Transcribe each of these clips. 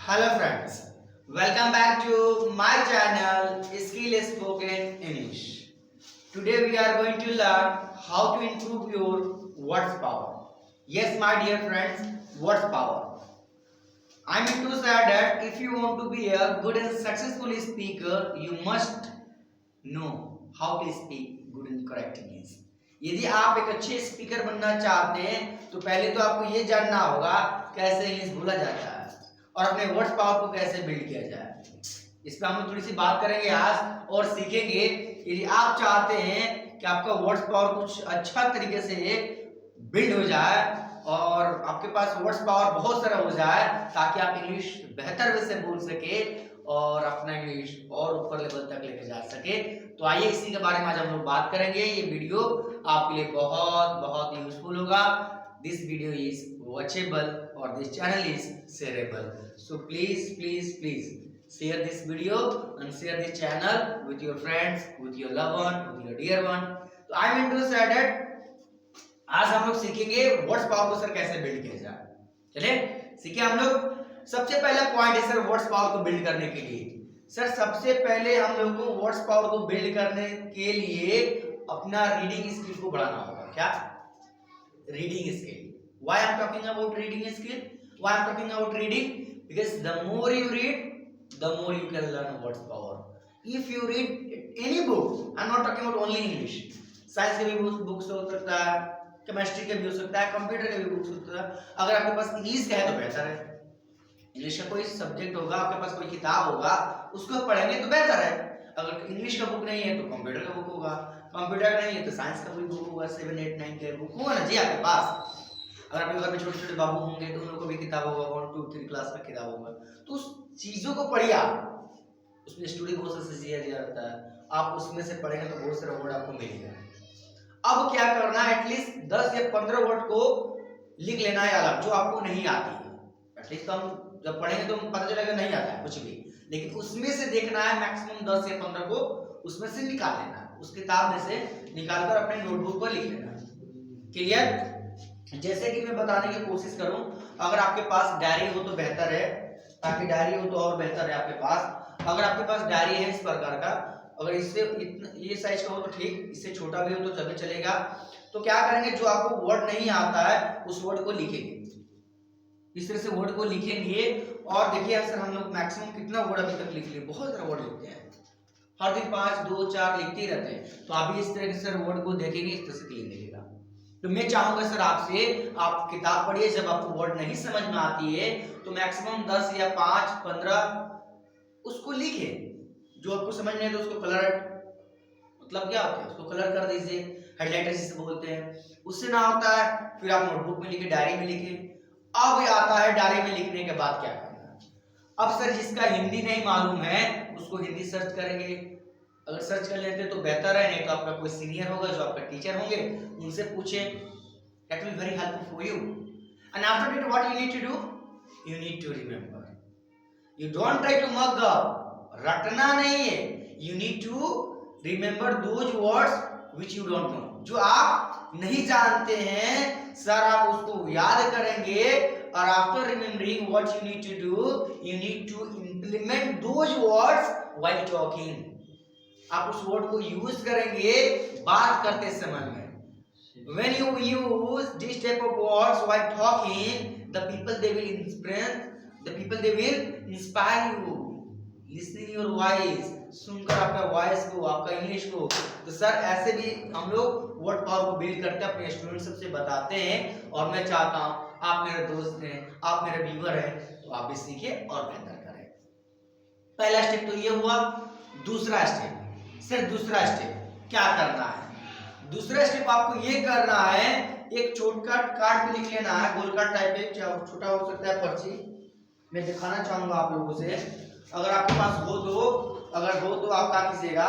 Hello friends, welcome back to my channel Skill Spoken English. Today we are going to learn how to improve your words power. Yes my dear friends, words power. I mean to say that if you want to be a good and successful speaker, you must know how to speak good and correct English. यदि आप एक अच्छे speaker बनना चाहते हैं तो पहले तो आपको ये जानना होगा कैसे इंग्लिश बोला जाता है और अपने वर्ड्स पावर को कैसे बिल्ड किया जाए। इस पर हम लोग थोड़ी सी बात करेंगे आज और सीखेंगे। यदि आप चाहते हैं कि आपका वर्ड्स पावर कुछ अच्छा तरीके से बिल्ड हो जाए और आपके पास वर्ड्स पावर बहुत सारा हो जाए ताकि आप इंग्लिश बेहतर वे से बोल सके और अपना इंग्लिश और ऊपर लेवल तक लेके जा सके, तो आइए इसी के बारे में आज हम लोग बात करेंगे। ये वीडियो आपके लिए बहुत बहुत यूजफुल होगा। दिस वीडियो इज वॉचेबल और this channel is shareable, so please please please share this video and share this channel with your friends, with your love one, with your dear one. तो I mean to say that आज हम लोग सीखेंगे words power को सर कैसे build किया जाए। चलिए सीखे हम लोग। सबसे पहला पॉइंट है सर वर्ड्स पावर को बिल्ड करने के लिए। सर सबसे पहले हम लोग को वर्ड्स पावर को बिल्ड करने के लिए अपना रीडिंग स्किल को बढ़ाना होगा। क्या? Reading skill. Why I'm talking about reading skill? Why I'm talking about reading? Because the more you read, the more you can learn words power. If you read any book, I'm not talking about only English. Science के भी books हो सकता है, chemistry के भी हो सकता है, कंप्यूटर के भी बुक्स हो सकता है। अगर आपके पास इंग्लिश का है तो बेहतर है। इंग्लिश का कोई सब्जेक्ट होगा, आपके पास कोई किताब होगा, उसको पढ़ेंगे तो बेहतर है। अगर इंग्लिश का बुक नहीं है तो कंप्यूटर का बुक होगा, कंप्यूटर का नहीं है तो साइंस का कोई बुक होगा, 7, 8, 9 के बुक होगा ना जी आपके पास। अगर आपके घर में छोटे छोटे बाबू होंगे तो उन लोगों को भी किताब होगा, 1, 2, 3 क्लास का किताब होगा। तो उस चीजों को पढ़िए आप, उसमें स्टोरी बहुत से दिया रहता है, आप उसमें से पढ़ेंगे तो बहुत सारा वर्ड आपको मिलेगा। अब क्या करना है, एटलीस्ट 10 या 15 वर्ड को लिख लेना है अलग, जो आपको नहीं आती है। एटलीस्ट हम जब पढ़ेंगे तो पता चलेगा नहीं आता है कुछ भी, लेकिन उसमें से देखना है मैक्सिमम 10 या 15 को उसमें से निकाल लेना है, उस किताब में से निकालकर अपने नोटबुक पर लिख लेना। क्लियर? जैसे कि मैं बताने की कोशिश करूं, अगर आपके पास डायरी हो तो बेहतर है, ताकि डायरी हो तो और बेहतर है आपके पास। अगर आपके पास डायरी है इस प्रकार का, अगर इससे ये साइज का हो तो ठीक, इससे छोटा भी हो तो तभी चलेगा। तो क्या करेंगे, जो आपको वर्ड नहीं आता है उस वर्ड को लिखेंगे, इस तरह से वर्ड को लिखेंगे। और देखिए सर हम लोग मैक्सिमम कितना वर्ड अभी तक लिख लिए, बहुत सारा वर्ड लिखते हैं, हर दिन 5, 2, 4 लिखते ही रहते हैं। तो आप इस तरह से सर वर्ड को देखेंगे, इस तरह से क्लीन लिखेगा। तो मैं चाहूंगा सर आपसे, आप किताब पढ़िए, जब आपको वर्ड नहीं समझ में आती है तो मैक्सिमम 10 या 5, 15 उसको लिखे। जो आपको समझ में है तो उसको कलर, मतलब क्या होता है, उसको कलर कर दीजिए, हाइलाइटर जिसे बोलते हैं। उससे ना होता है फिर आप नोटबुक में लिखे, डायरी में लिखे। अब आता है डायरी में लिखने के बाद क्या करना है। अब सर जिसका हिंदी नहीं मालूम है उसको हिंदी सर्च करेंगे, अगर सर्च कर लेते तो बेहतर है, नहीं तो आपका कोई सीनियर होगा जो आपका टीचर होंगे, उनसे पूछें। That will very helpful for you. And after that what you need to do, you need to remember. You don't try to mug up, रटना नहीं है। You need to remember those words which you don't know, जो आप नहीं जानते हैं sir आप उसको याद करेंगे। और after remembering what you need to do, you need to implement those words while talking. आप उस वर्ड को यूज करेंगे बात करते समय में। When you use this type of words while talking, the people they will inspire you. Listening your voice, सुनकर आपका वॉइस को, आपका इंग्लिश को। तो सर ऐसे भी हम लोग वर्ड पावर को बिल्ड करते हैं, अपने स्टूडेंट सबसे बताते हैं। और मैं चाहता हूँ आप मेरे दोस्त हैं, आप मेरे व्यूअर हैं, तो आप भी सीखिए और बेहतर करें। पहला स्टेप तो ये हुआ। दूसरा स्टेप, सर दूसरा स्टेप क्या करना है? दूसरा स्टेप आपको ये करना है, एक शॉर्टकट कार्ड पे लिख लेना है, गोल कार्ड टाइप है, छोटा हो सकता है पर्ची। मैं दिखाना चाहूंगा आप लोगों से, अगर आपके पास हो तो, अगर हो तो आप क्या कीजिएगा,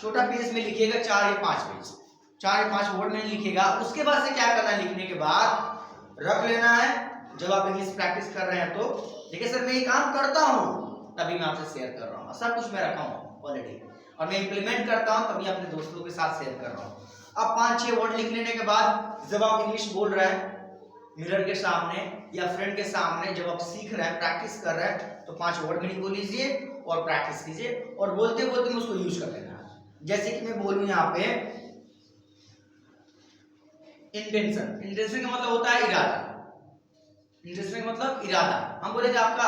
छोटा पेज में लिखिएगा 4 या 5 पेज, 4 या 5 वर्ड में लिखिएगा। उसके बाद से क्या करना है, लिखने के बाद रख लेना है। जब आप इंग्लिश प्रैक्टिस कर रहे हैं तो देखिए सर मैं ये काम करता हूँ तभी मैं आपसे शेयर कर रहा हूँ, सब कुछ मैं रखा हूँ ऑलरेडी, और मैं इंप्लीमेंट करता हूँ तभी अपने दोस्तों के साथ शेयर कर रहा हूँ। अब 5-6 वर्ड लिख लेने के बाद जब आप इंग्लिश बोल रहे हैं मिरर के सामने या फ्रेंड के सामने जब आप सीख रहे हैं, प्रैक्टिस कर रहे हैं, तो 5 वर्ड मीनिंग को लीजिए और प्रैक्टिस कीजिए और बोलते बोलते में उसको यूज कर लेना। जैसे कि मैं बोलूं यहाँ पे इंटेंशन। इंटेंशन का मतलब होता है इरादा। इंटेंशन का मतलब इरादा। हम बोलेंगे आपका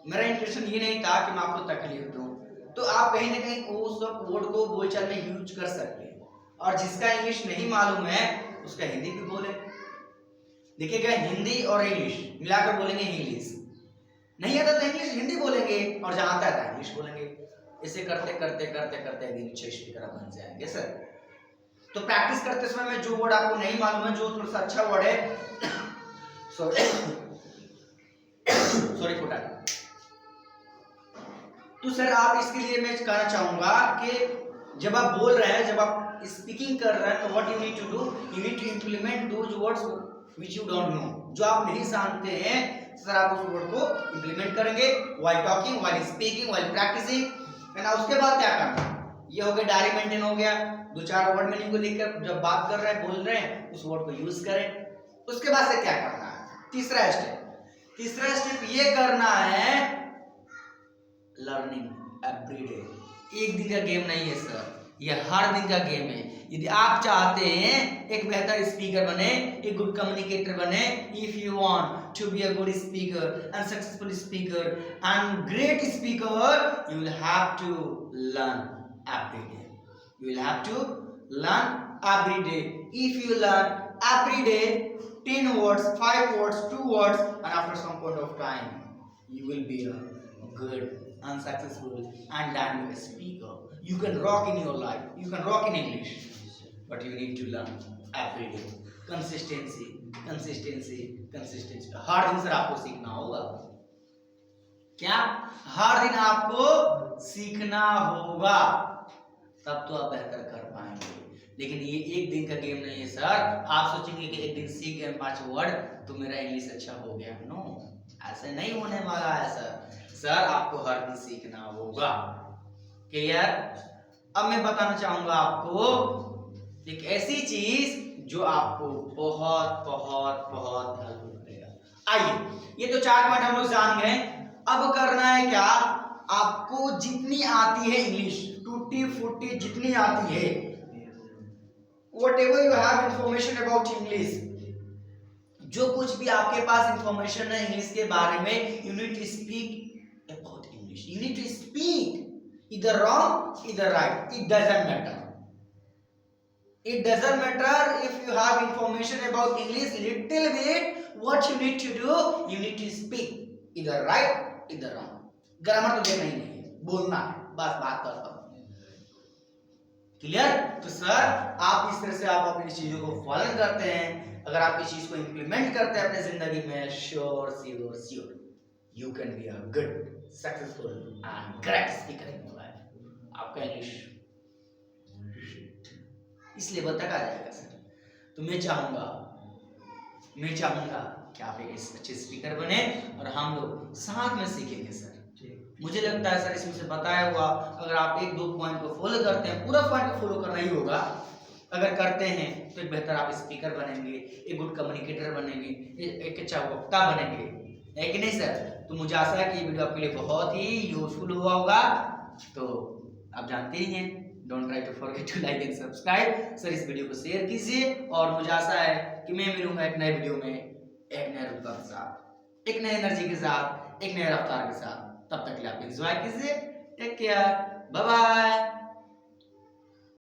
मेरा इंटेंशन ये नहीं था कि मैं आपको तकलीफ दूं, तो आप कहीं ना कहीं उस वर्ड को बोलचाल में यूज कर सकते हैं। और जिसका इंग्लिश नहीं मालूम है उसका हिंदी भी बोले। देखिएगा, हिंदी और इंग्लिश मिलाकर बोलेंगे इंग्लिश, नहीं आता तो इंग्लिश हिंदी बोलेंगे, और जहां आता है इंग्लिश बोलेंगे। इसे करते करते करते करते एक दिन अच्छे स्पीकर बन जाएंगे सर। तो प्रैक्टिस करते समय में जो वर्ड आपको नहीं मालूम है, जो थोड़ा सा अच्छा वर्ड है, सॉरी फॉर दैट, तो सर आप इसके लिए मैं कहना चाहूंगा कि जब आप बोल रहे हैं, जब आप स्पीकिंग कर रहे हैं, तो what you need to do, you need to implement those words which you don't know, जो आप नहीं जानते हैं सर, आप उस वर्ड को इंप्लीमेंट करेंगे while talking, while speaking, while practising. है ना। उसके बाद क्या करना, ये हो गया डायरी मेंटेन हो गया, 2-4 वर्ड मीनिंग को लेकर जब बात कर रहे हैं, बोल रहे हैं, उस वर्ड को यूज करें। उसके बाद से क्या करना है, तीसरा स्टेप ये करना है, लर्निंग एवरीडे। एक दिन का गेम नहीं है सर, ये हर दिन का गेम है। यदि आप चाहते हैं एक बेहतर स्पीकर बने, एक गुड कम्युनिकेटर बने, if you want to be a good speaker and successful speaker and great speaker, you will have to learn every day. You will have to learn every day. If you learn every day 10 words, 5 words, 2 words, and after some point of time, you will be a good and successful and dynamic speaker. You can rock in your life. You can rock in English, but you need to learn every day. Consistency, consistency, consistency. हर दिन sir आपको सीखना होगा। क्या? हर दिन आपको सीखना होगा, तब तो आप बेहतर कर पाएंगे। लेकिन ये एक दिन का गेम नहीं है सर। आप सोचेंगे कि एक दिन सीख गए 5 वर्ड तो मेरा इंग्लिश अच्छा हो गया। नो, ऐसे नहीं होने वाला है सर आपको हर दिन सीखना होगा। क्लियर? अब मैं बताना चाहूंगा आपको एक ऐसी चीज जो आपको बहुत बहुत बहुत हेल्प करेगा। आइए, ये तो 4 पॉइंट हम लोग जान गए। अब करना है क्या, आपको जितनी आती है इंग्लिश, टूटी फूटी जितनी आती है, whatever you have information about English, जो कुछ भी आपके पास इंफॉर्मेशन है इंग्लिश के बारे में, you need to speak about English. You need to speak either wrong, either right. It doesn't matter. It doesn't matter if you have information about English little bit. What you need to do, you need to speak either right, either wrong. Grammar तो देखना ही नहीं है, बोलना है बस, बात करता हूं। क्लियर? तो सर आप इस तरह से आप अपनी चीजों को फॉलो करते हैं, अगर आप इस चीज को इंप्लीमेंट करते हैं अपने जिंदगी में, sure you can be a good successful and great speaker in your life. आपका इंग्लिश इस लेवल तक आ जाएगा सर। तो मैं चाहूंगा कि आप एक अच्छे स्पीकर बने और हम लोग साथ में सीखेंगे सर। मुझे लगता है सर इसमें से बताया हुआ अगर आप 1-2 पॉइंट को फॉलो करते हैं, पूरा पॉइंट को फॉलो करना ही होगा, अगर करते हैं तो एक बेहतर आप स्पीकर बनेंगे, एक गुड कम्युनिकेटर बनेंगे, एक अच्छा वक्ता बनेंगे, है कि नहीं सर? तो मुझे आशा है कि ये वीडियो आपके लिए बहुत ही यूजफुल हुआ होगा। तो आप जानते ही हैं, don't try to forget to like and subscribe. Sir इस वीडियो को शेयर कीजिए और मुझे आशा है कि मैं मिलूंगा एक नए वीडियो में, एक नए रुतबा के साथ, एक नई एनर्जी के साथ, एक नए रफ्तार के साथ। तब तक के लिए आप एंजॉय कीजिए। Take care, bye bye.